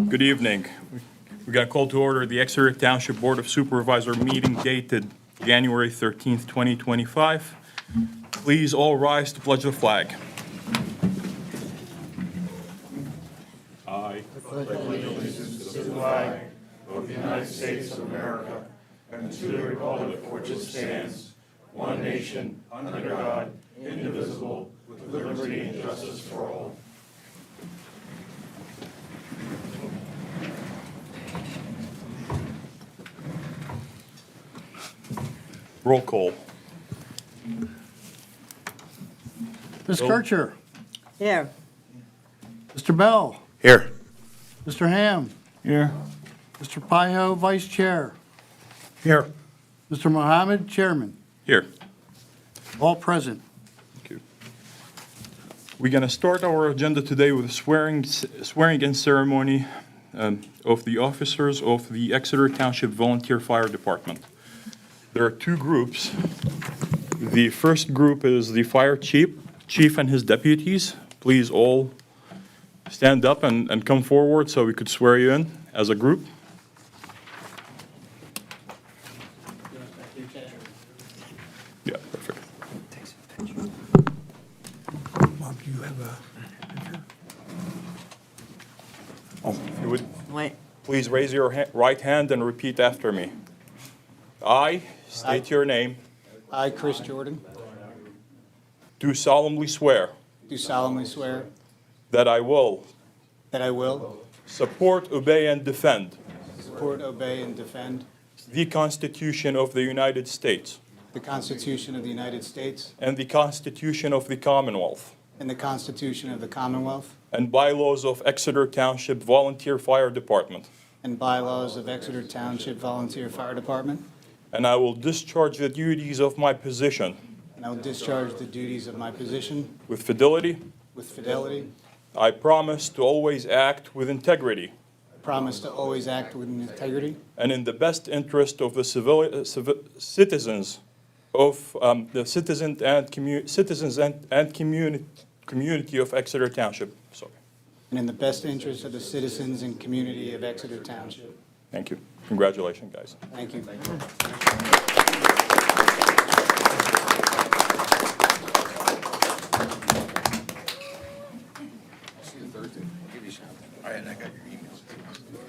Good evening. We got a call to order the Exeter Township Board of Supervisors meeting dated January 13th, 2025. Please all rise to pledge the flag. I pledge allegiance to the flag of the United States of America and to the republic for which it stands, one nation, under God, indivisible, with liberty and justice for all. roll call. Ms. Kircher. Here. Mr. Bell. Here. Mr. Ham. Here. Mr. Paiho, Vice Chair. Here. Mr. Mohammed, Chairman. Here. All present. Thank you. We're going to start our agenda today with a swearing-in ceremony of the officers of the Exeter Township Volunteer Fire Department. There are two groups. The first group is the fire chief and his deputies. Please all stand up and come forward so we could swear you in as a group. Yeah, perfect. Bob, do you have a picture? If you would Wait. please raise your right hand and repeat after me. I state your name. I, Chris Jordan, Do solemnly swear do solemnly swear that I will that I will support, obey, and defend support, obey, and defend the Constitution of the United States the Constitution of the United States and the Constitution of the Commonwealth and the Constitution of the Commonwealth and bylaws of Exeter Township Volunteer Fire Department. and bylaws of Exeter Township Volunteer Fire Department, And I will discharge the duties of my position and I will discharge the duties of my position with fidelity. with fidelity. I promise to always act with integrity I promise to always act with integrity and in the best interest of the citizens of community of Exeter Township. Sorry. and in the best interest of the citizens and community of Exeter Township. Thank you. Congratulations, guys. Thank you.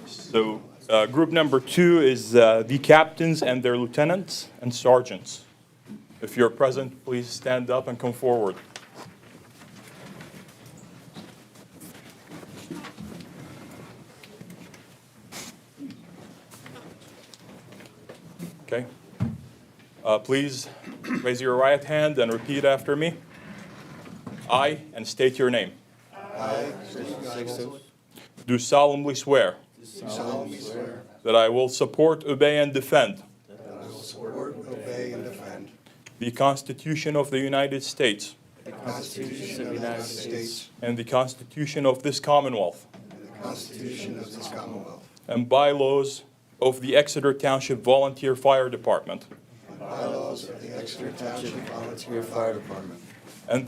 So, group number 2 is the captains and their lieutenants and sergeants. If you're present, please stand up and come forward. Okay. Please raise your right hand and repeat after me. I, and state your name. I, Do solemnly swear solemnly swear that I will support, obey, and defend that I will support, obey, and defend the Constitution of the United States the Constitution of the United States and the Constitution of this Commonwealth and the Constitution of this Commonwealth and bylaws of the Exeter Township Volunteer Fire Department, and bylaws of the Exeter Township Volunteer Fire Department, and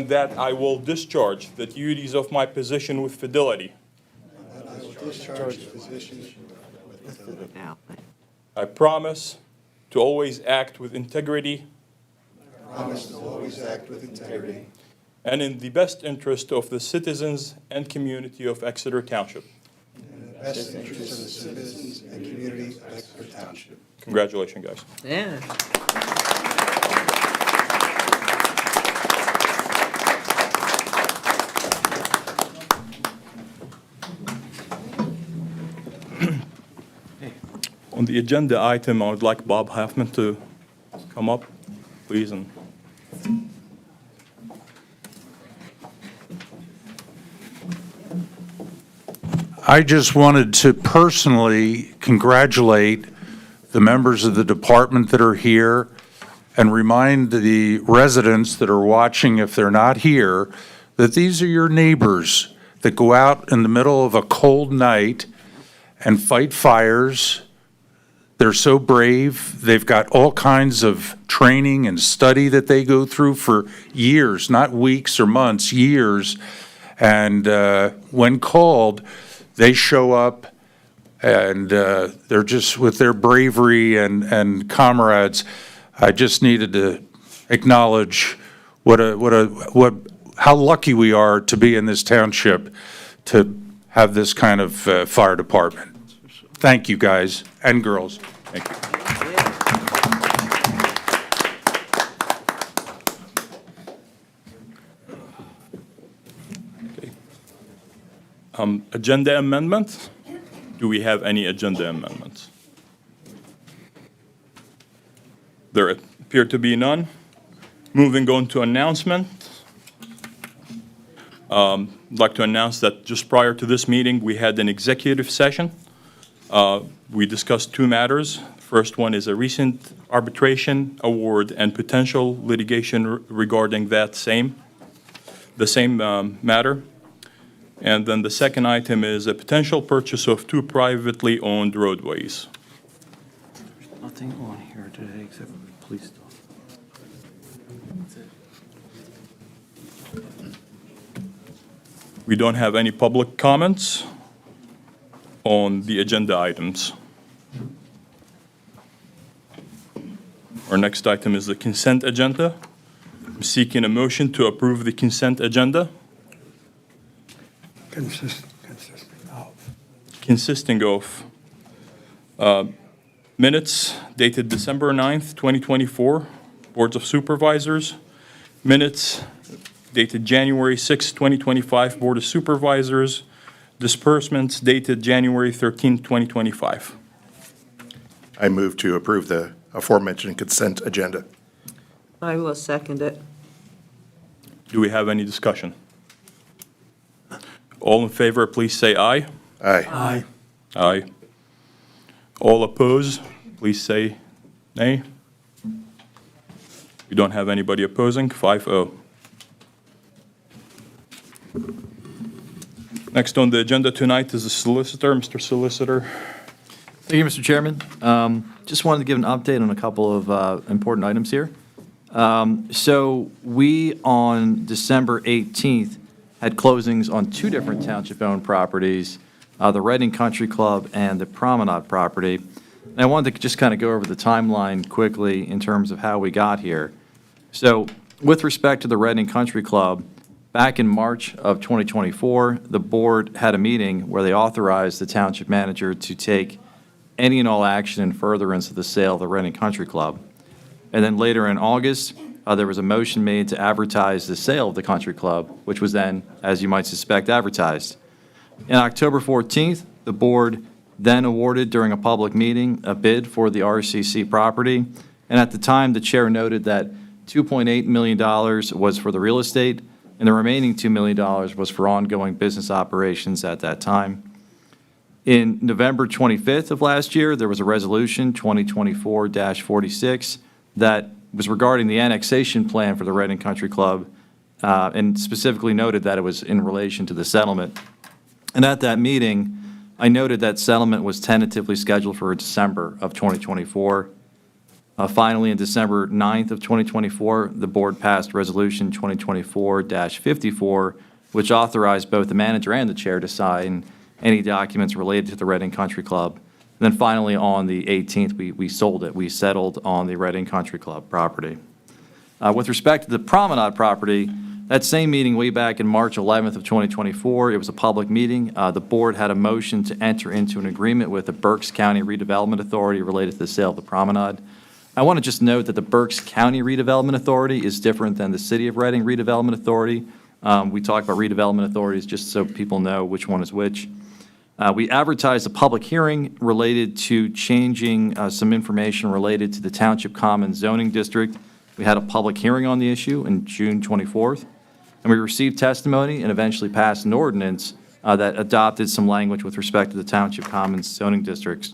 that I will discharge the duties of my position with fidelity. and that I will discharge the position with fidelity. Now, I promise to always act with integrity I promise to always act with integrity and in the best interest of the citizens and community of Exeter Township. and in the best interest of the citizens and community of Exeter Township. Congratulations, guys. yeah. On the agenda item, I would like Bob Hoffman to come up, please. And I just wanted to personally congratulate the members of the department that are here and remind the residents that are watching, if they're not here, that these are your neighbors that go out in the middle of a cold night and fight fires They're so brave. They've got all kinds of training and study that they go through for years, not weeks or months, years. And when called, they show up, and they're just, with their bravery and comrades, I just needed to acknowledge how lucky we are to be in this township, to have this kind of fire department. Thank you, guys and girls. Thank you. Agenda amendments? Do we have any agenda amendments? There appear to be none. Moving on to announcements. I'd like to announce that just prior to this meeting, we had an executive session. We discussed two matters. First one is a recent arbitration award and potential litigation regarding the same matter. And then the second item is a potential purchase of two privately owned roadways. Nothing on here today except for the police stuff. We don't have any public comments on the agenda items. Our next item is the consent agenda. I'm seeking a motion to approve the consent agenda. Consisting of minutes dated December 9th, 2024, Boards of Supervisors, minutes dated January 6th, 2025, Board of Supervisors, disbursements dated January 13th, 2025. I move to approve the aforementioned consent agenda. I will second it. Do we have any discussion? All in favor, please say aye. Aye. Aye. All opposed, please say nay. We don't have anybody opposing, 5-0. Next on the agenda tonight is the solicitor. Mr. Solicitor. Thank you, Mr. Chairman. Just wanted to give an update on a couple of important items here. So we, on December 18th, had closings on two different township-owned properties, the Reading Country Club and the Promenade property. And I wanted to just kind of go over the timeline quickly in terms of how we got here. So with respect to the Reading Country Club, back in March of 2024, the board had a meeting where they authorized the township manager to take any and all action in furtherance of the sale of the Reading Country Club. And then later in August, there was a motion made to advertise the sale of the country club, which was then, as you might suspect, advertised. On October 14th, the board then awarded during a public meeting a bid for the RCC property. And at the time, the chair noted that $2.8 million was for the real estate, and the remaining $2 million was for ongoing business operations at that time. In November 25th of last year, there was a resolution, 2024-46, that was regarding the annexation plan for the Reading Country Club, and specifically noted that it was in relation to the settlement. And at that meeting, I noted that settlement was tentatively scheduled for December of 2024. Finally, on December 9th of 2024, the board passed Resolution 2024-54, which authorized both the manager and the chair to sign any documents related to the Reading Country Club. And then finally, on the 18th, we sold it. We settled on the Reading Country Club property. With respect to the Promenade property, that same meeting way back in March 11th of 2024, it was a public meeting. The board had a motion to enter into an agreement with the Berks County Redevelopment Authority related to the sale of the Promenade. I want to just note that the Berks County Redevelopment Authority is different than the City of Reading Redevelopment Authority. We talk about redevelopment authorities just so people know which one is which. We advertised a public hearing related to changing some information related to the Township Commons zoning district. We had a public hearing on the issue on June 24th, and we received testimony and eventually passed an ordinance that adopted some language with respect to the Township Commons zoning districts.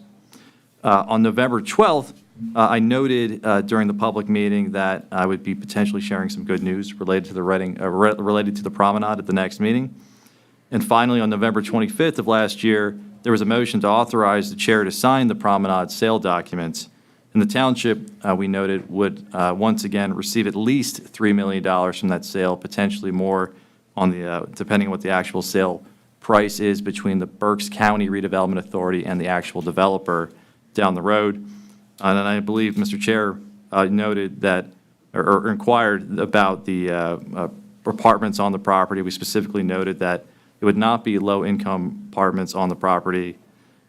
On November 12th, I noted during the public meeting that I would be potentially sharing some good news related to the related to the Promenade at the next meeting. And finally, on November 25th of last year, there was a motion to authorize the chair to sign the promenade sale documents. And the township, we noted, would once again receive at least $3 million from that sale, potentially more on the, depending on what the actual sale price is between the Berks County Redevelopment Authority and the actual developer down the road. And I believe Mr. Chair noted that, or inquired about the apartments on the property. We specifically noted that it would not be low-income apartments on the property,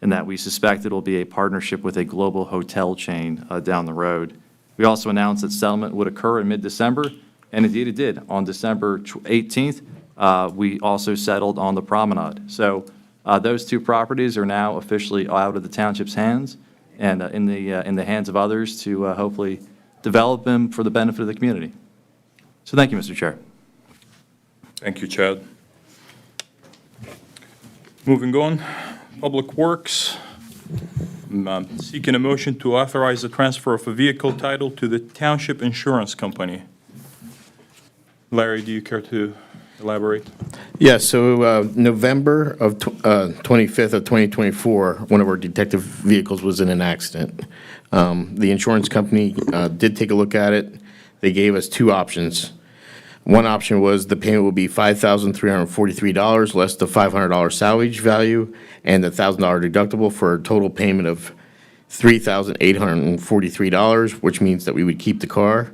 and that we suspect it will be a partnership with a global hotel chain down the road. We also announced that settlement would occur in mid-December, and indeed it did. On December 18th, we also settled on the promenade. So those two properties are now officially out of the township's hands and in the hands of others to hopefully develop them for the benefit of the community. So thank you, Mr. Chair. Thank you, Chad. Moving on, Public Works. I'm seeking a motion to authorize the transfer of a vehicle title to the Township Insurance Company. Larry, do you care to elaborate? Yes, so November of 25th of 2024, one of our detective vehicles was in an accident. The insurance company did take a look at it. They gave us two options. One option was the payment would be $5,343 less the $500 salvage value and the $1,000 deductible for a total payment of $3,843, which means that we would keep the car.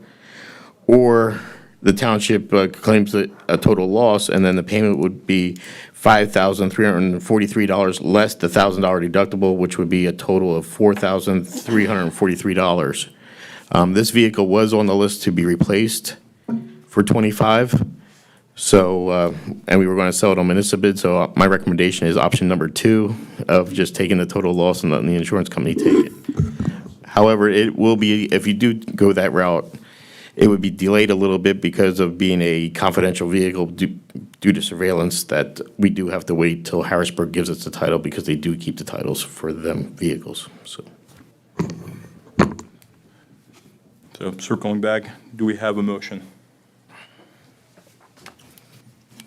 Or the township claims a total loss, and then the payment would be $5,343 less the $1,000 deductible, which would be a total of $4,343. This vehicle was on the list to be replaced for 25. So, and we were going to sell it on municipal bid, so my recommendation is option number 2 of just taking the total loss and letting the insurance company take it. However, it will be, if you do go that route, it would be delayed a little bit because of being a confidential vehicle due to surveillance, that we do have to wait till Harrisburg gives us the title because they do keep the titles for them vehicles, so. So circling back, do we have a motion?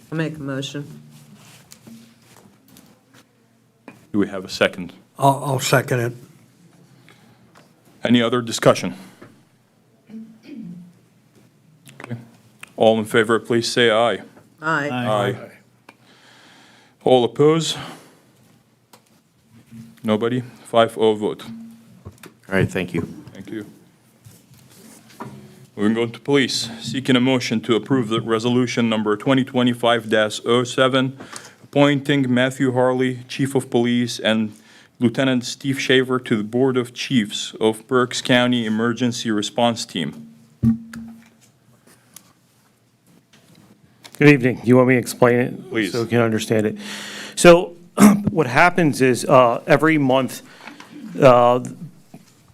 I'll make a motion. Do we have a second? I'll second it. Any other discussion? Okay. All in favor, please say aye. Aye. Aye. All opposed? Nobody? 5-0 vote. All right, thank you. Thank you. Moving on to police, seeking a motion to approve the resolution number 2025-07, appointing Matthew Harley, Chief of Police, and Lieutenant Steve Shaver to the Board of Chiefs of Berks County Emergency Response Team. Good evening. You want me to explain it? Please. So you can understand it. So what happens is every month, the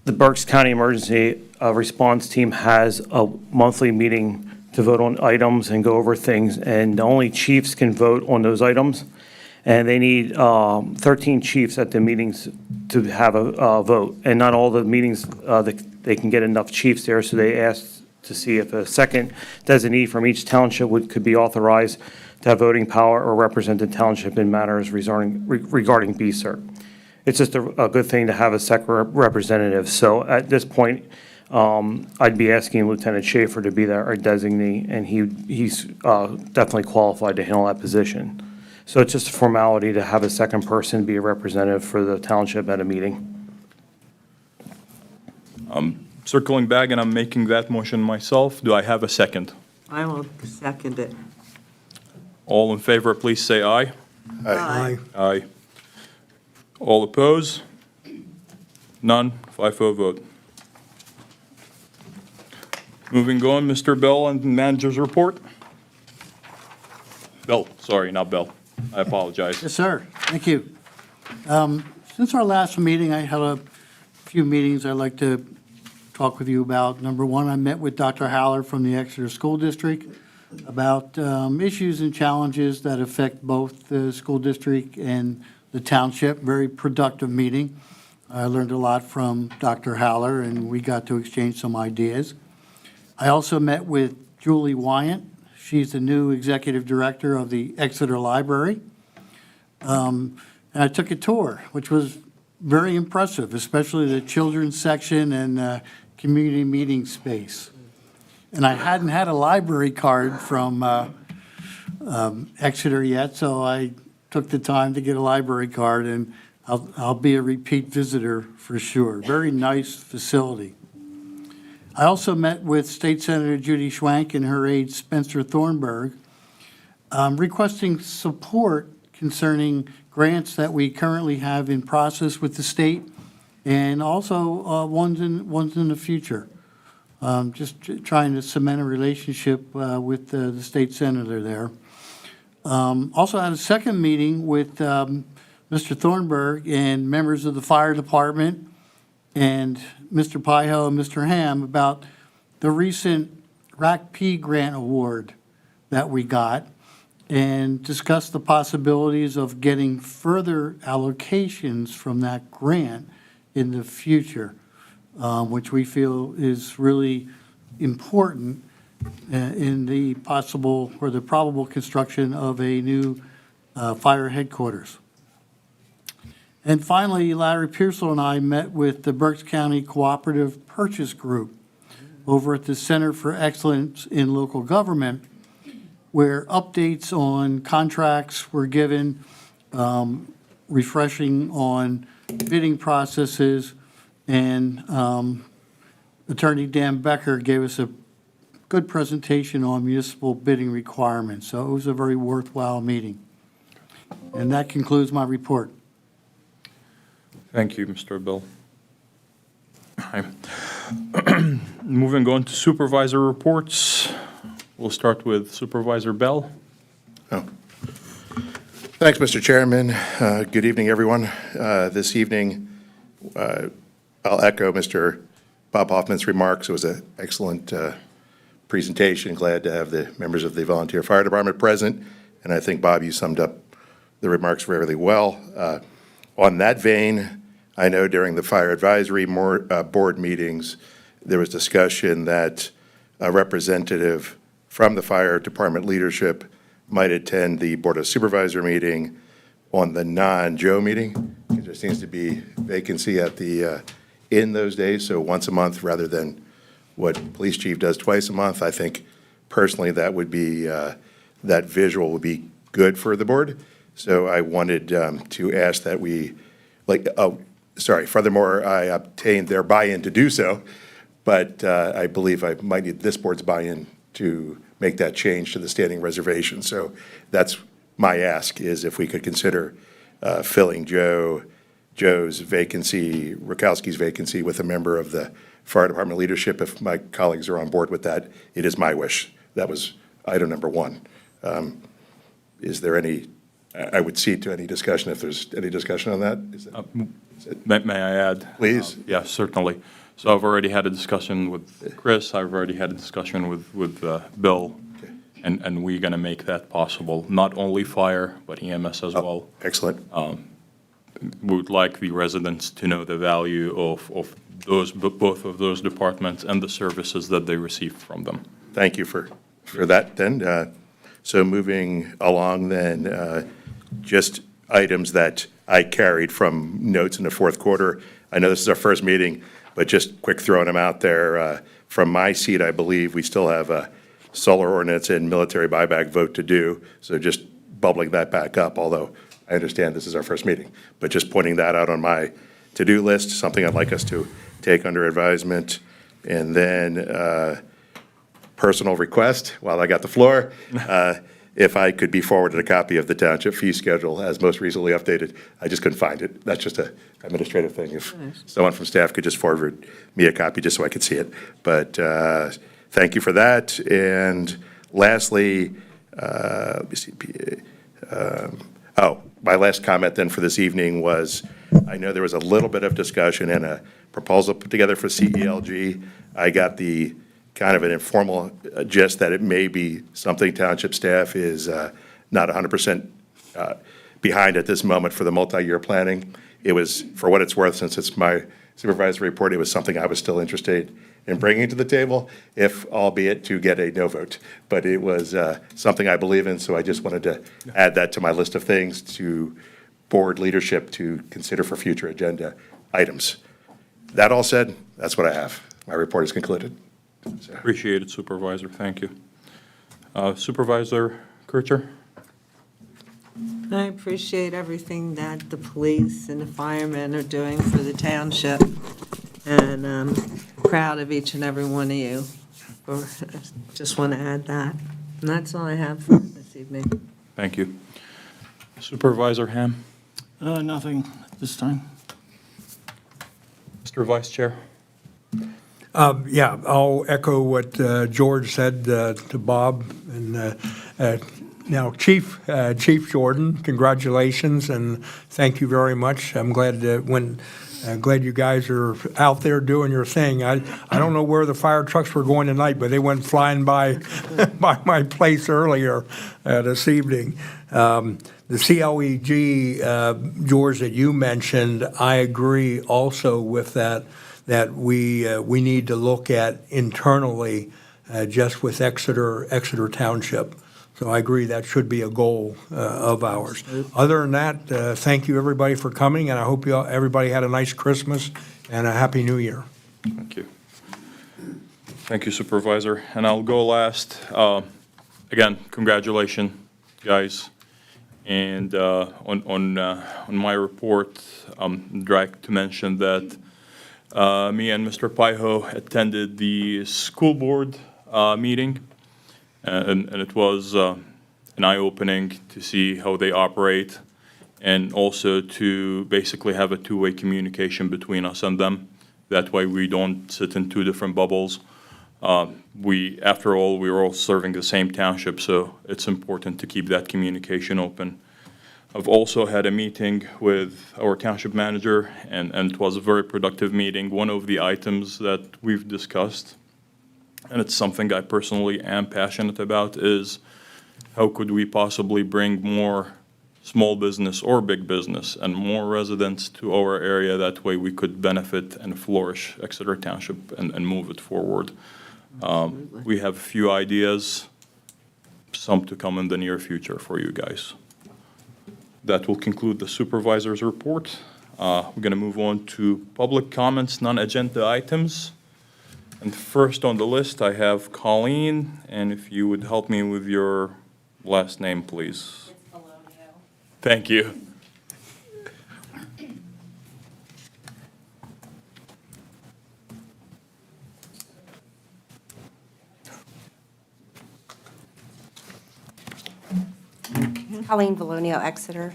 Berks County Emergency Response Team has a monthly meeting to vote on items and go over things, and only chiefs can vote on those items. And they need 13 chiefs at the meetings to have a vote. And not all the meetings, they can get enough chiefs there, so they asked to see if a second designee from each township could be authorized to have voting power or represent the township in matters regarding BSERT. It's just a good thing to have a second representative. So at this point, I'd be asking Lieutenant Schaefer to be our designee, and he's definitely qualified to handle that position. So it's just a formality to have a second person be a representative for the township at a meeting. Circling back, and I'm making that motion myself. Do I have a second? I will second it. All in favor, please say aye. Aye. Aye. All opposed? None. 5-0 vote. Moving on, Mr. Bell and manager's report. Bell, sorry, not Bell. I apologize. Yes, sir. Thank you. Since our last meeting, I had a few meetings I'd like to talk with you about. Number one, I met with Dr. Haller from the Exeter School District about issues and challenges that affect both the school district and the township. Very productive meeting. I learned a lot from Dr. Haller, and we got to exchange some ideas. I also met with Julie Wyant. She's the new executive director of the Exeter Library. and I took a tour, which was very impressive, especially the children's section and community meeting space. And I hadn't had a library card from Exeter yet, so I took the time to get a library card, and I'll be a repeat visitor for sure. Very nice facility. I also met with State Senator Judy Schwank and her aide Spencer Thornburg, requesting support concerning grants that we currently have in process with the state, and also ones in the future. Just trying to cement a relationship with the state senator there. Also had a second meeting with Mr. Thornburg and members of the fire department and Mr. Paiho and Mr. Ham about the recent RACP grant award that we got, and discussed the possibilities of getting further allocations from that grant in the future, which we feel is really important in the possible or the probable construction of a new fire headquarters. And finally, Larry Pearsall and I met with the Berks County Cooperative Purchase Group over at the Center for Excellence in Local Government, where updates on contracts were given, refreshing on bidding processes, and Attorney Dan Becker gave us a good presentation on municipal bidding requirements. So it was a very worthwhile meeting. And that concludes my report. Thank you, Mr. Bill. Hi. Moving on to supervisor reports. We'll start with Supervisor Bell. Thanks, Mr. Chairman. Good evening, everyone. This evening, I'll echo Mr. Bob Hoffman's remarks. It was an excellent presentation. Glad to have the members of the Volunteer Fire Department present. And I think, Bob, you summed up the remarks very well. On that vein, I know during the Fire Advisory Board meetings, there was discussion that a representative from the Fire Department leadership might attend the Board of Supervisor meeting on the non-Joe meeting. There seems to be vacancy at the in those days, so once a month rather than what police chief does twice a month. I think personally that would be that visual would be good for the board. So I wanted to ask that we furthermore, I obtained their buy-in to do so, but I believe I might need this board's buy-in to make that change to the standing reservation. So that's my ask, is if we could consider filling Joe's vacancy, Rakowski's vacancy, with a member of the fire department leadership. If my colleagues are on board with that, it is my wish. That was item number one. Is there any, I would cede to any discussion if there's any discussion on that. May I add? Please. Yeah, certainly. So I've already had a discussion with Chris. I've already had a discussion with Bill. Okay. And we're going to make that possible, not only fire, but EMS as well. Excellent. We would like the residents to know the value of both of those departments and the services that they receive from them. Thank you for that then. So moving along then, just items that I carried from notes in the fourth quarter. I know this is our first meeting, but just quick throwing them out there. From my seat, I believe we still have a solar ordinance and military buyback vote to do. So just bubbling that back up, although I understand this is our first meeting, but just pointing that out on my to-do list, something I'd like us to take under advisement. And then personal request, while I got the floor, if I could be forwarded a copy of the township fee schedule as most recently updated. I just couldn't find it. That's just an administrative thing. If someone from staff could just forward me a copy just so I could see it. But thank you for that. And lastly, let me see. My last comment then for this evening was, I know there was a little bit of discussion and a proposal put together for CELG. I got the kind of an informal gist that it may be something township staff is not 100% behind at this moment for the multi-year planning. It was, for what it's worth, since it's my supervisory report, it was something I was still interested in bringing to the table, if albeit to get a no vote. But it was something I believe in, so I just wanted to add that to my list of things to board leadership to consider for future agenda items. That all said, that's what I have. My report is concluded. So, Appreciate it, Supervisor. Thank you. Supervisor Kircher? I appreciate everything that the police and the firemen are doing for the township, and I'm proud of each and every one of you. Just want to add that. And that's all I have for this evening. Thank you. Supervisor Ham? Nothing this time. Mr. Vice Chair? Yeah, I'll echo what George said to Bob. And now, Chief Jordan, congratulations and thank you very much. I'm glad glad you guys are out there doing your thing. I don't know where the fire trucks were going tonight, but they went flying by by my place earlier this evening. The CLEG, George, that you mentioned, I agree also with that we need to look at internally just with Exeter Township. So I agree that should be a goal of ours. Other than that, thank you everybody for coming, and I hope everybody had a nice Christmas and a Happy New Year. Thank you. Thank you, Supervisor. And I'll go last. Again, congratulations, guys. And on my report, I'd like to mention that me and Mr. Paiho attended the school board meeting, and it was an eye-opening to see how they operate, and also to basically have a two-way communication between us and them. That way we don't sit in two different bubbles. After all, we're all serving the same township, so it's important to keep that communication open. I've also had a meeting with our township manager, and it was a very productive meeting. One of the items that we've discussed, and it's something I personally am passionate about, is how could we possibly bring more small business or big business and more residents to our area. That way we could benefit and flourish Exeter Township and move it forward. We have a few ideas, some to come in the near future for you guys. That will conclude the supervisor's report. We're going to move on to public comments, non-agenda items. And first on the list, I have Colleen, and if you would help me with your last name, please. Thank you. Colleen Valonio, Exeter.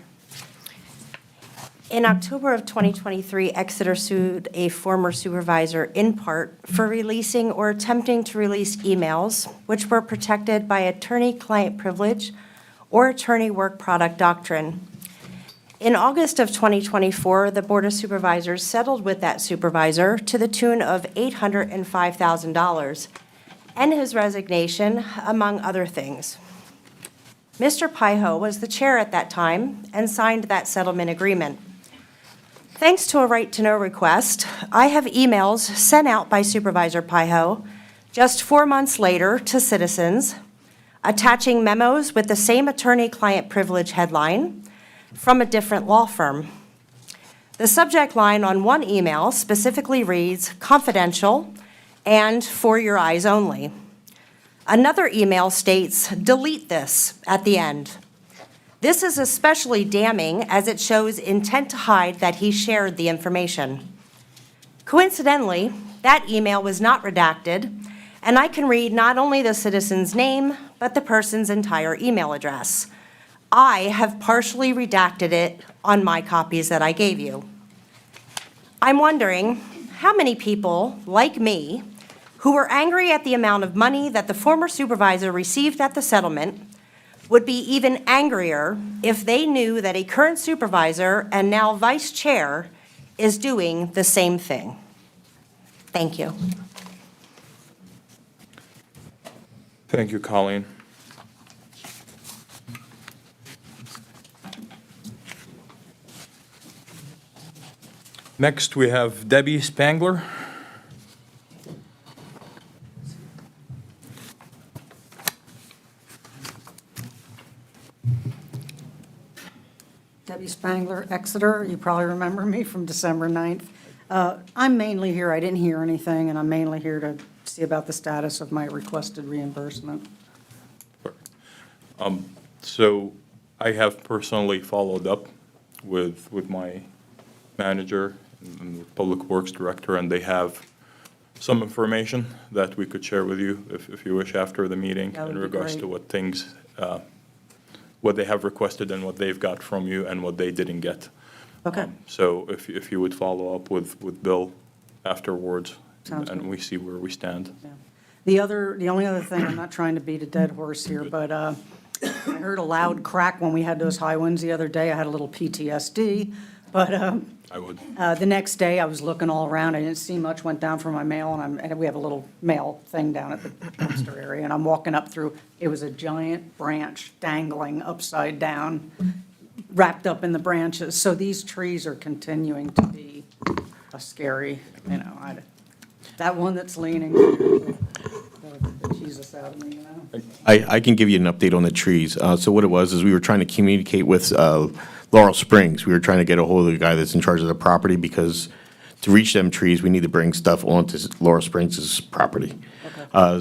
In October of 2023, Exeter sued a former supervisor in part for releasing or attempting to release emails which were protected by attorney-client privilege or attorney work product doctrine. In August of 2024, the Board of Supervisors settled with that supervisor to the tune of $805,000 and his resignation, among other things. Mr. Paiho was the chair at that time and signed that settlement agreement. Thanks to a right-to-know request, I have emails sent out by Supervisor Paiho just 4 months later to citizens, attaching memos with the same attorney-client privilege headline from a different law firm. The subject line on one email specifically reads, "Confidential and for your eyes only." Another email states, "Delete this," at the end. This is especially damning as it shows intent to hide that he shared the information. Coincidentally, that email was not redacted, and I can read not only the citizen's name, but the person's entire email address. I have partially redacted it on my copies that I gave you. I'm wondering how many people, like me, who were angry at the amount of money that the former supervisor received at the settlement, would be even angrier if they knew that a current supervisor and now vice chair is doing the same thing. Thank you. Thank you, Colleen. Next, we have Debbie Spangler. Debbie Spangler, Exeter. You probably remember me from December 9th. I'm mainly here, I didn't hear anything, and I'm mainly here to see about the status of my requested reimbursement. So I have personally followed up with my manager and with Public Works Director, and they have some information that we could share with you if you wish after the meeting That would in be regards great. to what things, what they have requested and what they've got from you and what they didn't get. Okay. So if you would follow up with Bill afterwards, Sounds and good. we see where we stand. The only other thing, I'm not trying to beat a dead horse here, but I heard a loud crack when we had those high winds the other day. I had a little PTSD, but I would. the next day, I was looking all around. I didn't see much, went down for my mail, and we have a little mail thing down at the dumpster area, and I'm walking up through, it was a giant branch dangling upside down, wrapped up in the branches. So these trees are continuing to be a scary, that one that's leaning, Jesus out of me, I can give you an update on the trees. So what it was is we were trying to communicate with Laurel Springs. We were trying to get a hold of the guy that's in charge of the property because to reach them trees, we need to bring stuff onto Laurel Springs' property.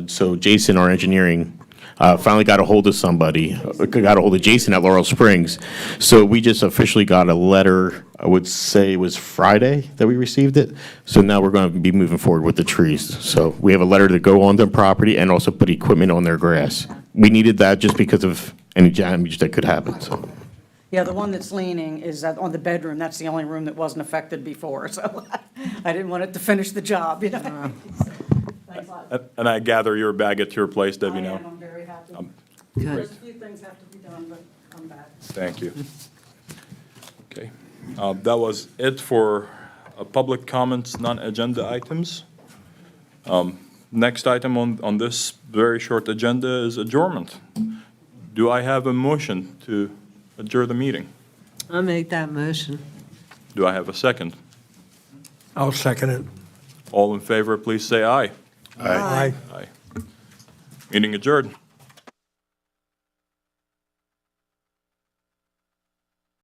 So Jason, our engineering, finally got a hold of somebody, got a hold of Jason at Laurel Springs. So we just officially got a letter, I would say it was Friday that we received it. So now we're going to be moving forward with the trees. So we have a letter to go on the property and also put equipment on their grass. We needed that just because of any damage that could happen, so. Yeah, the one that's leaning is on the bedroom. That's the only room that wasn't affected before, so I didn't want it to finish the job, Thanks a lot. And I gather you're back at your place, Debbie, I now? am, I'm very happy. Good. There's a few things have to be done, but I'm back. Thank you. Okay. That was it for public comments, non-agenda items. Next item on this very short agenda is adjournment. Do I have a motion to adjourn the meeting? I'll make that motion. Do I have a second? I'll second it. All in favor, please say aye. Aye. Aye. Meeting adjourned.